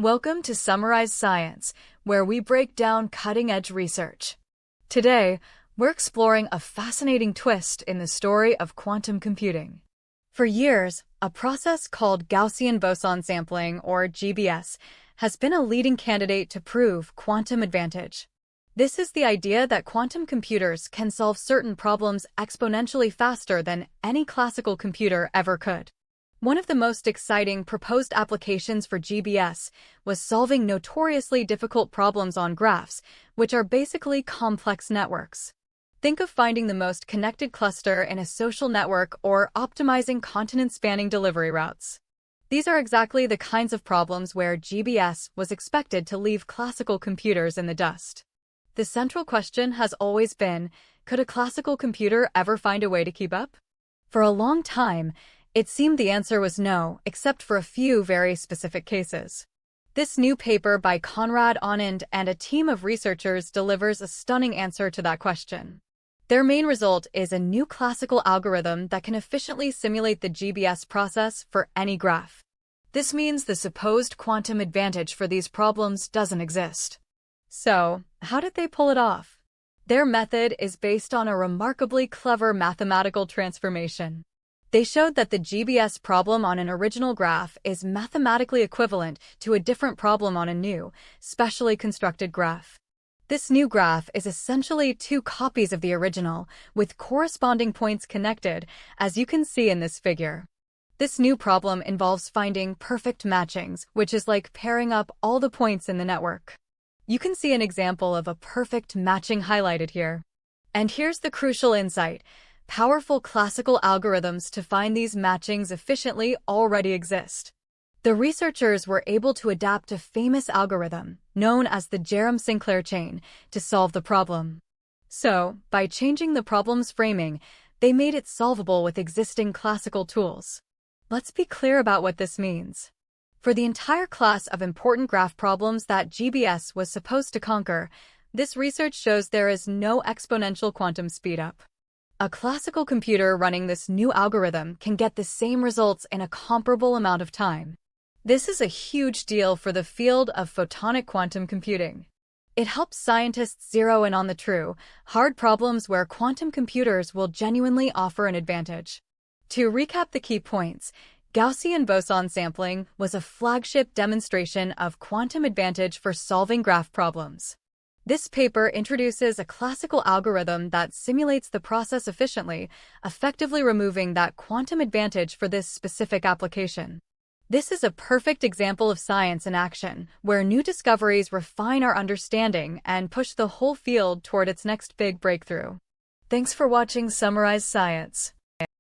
Welcome to Summarize Science, where we break down cutting-edge research. Today, we're exploring a fascinating twist in the story of quantum computing. For years, a process called Gaussian Boson Sampling, or GBS, has been a leading candidate to prove quantum advantage. This is the idea that quantum computers can solve certain problems exponentially faster than any classical computer ever could. One of the most exciting proposed applications for GBS was solving notoriously difficult problems on graphs, which are basically complex networks. Think of finding the most connected cluster in a social network or optimizing continent-spanning delivery routes. These are exactly the kinds of problems where GBS was expected to leave classical computers in the dust. The central question has always been, could a classical computer ever find a way to keep up? For a long time, it seemed the answer was no, except for a few very specific cases. This new paper by Konrad Anand and a team of researchers delivers a stunning answer to that question. Their main result is a new classical algorithm that can efficiently simulate the GBS process for any graph. This means the supposed quantum advantage for these problems doesn't exist. So, how did they pull it off? Their method is based on a remarkably clever mathematical transformation. They showed that the GBS problem on an original graph is mathematically equivalent to a different problem on a new, specially constructed graph. This new graph is essentially two copies of the original, with corresponding points connected, as you can see in this figure. This new problem involves finding perfect matchings, which is like pairing up all the points in the network. You can see an example of a perfect matching highlighted here. And here's the crucial insight. Powerful classical algorithms to find these matchings efficiently already exist. The researchers were able to adapt a famous algorithm, known as the Jerram-Sinclair chain, to solve the problem. So, by changing the problem's framing, they made it solvable with existing classical tools. Let's be clear about what this means. For the entire class of important graph problems that GBS was supposed to conquer, this research shows there is no exponential quantum speedup. A classical computer running this new algorithm can get the same results in a comparable amount of time. This is a huge deal for the field of photonic quantum computing. It helps scientists zero in on the true, hard problems where quantum computers will genuinely offer an advantage. To recap the key points, Gaussian boson sampling was a flagship demonstration of quantum advantage for solving graph problems. This paper introduces a classical algorithm that simulates the process efficiently, effectively removing that quantum advantage for this specific application. This is a perfect example of science in action, where new discoveries refine our understanding and push the whole field toward its next big breakthrough. Thanks for watching Summarize Science.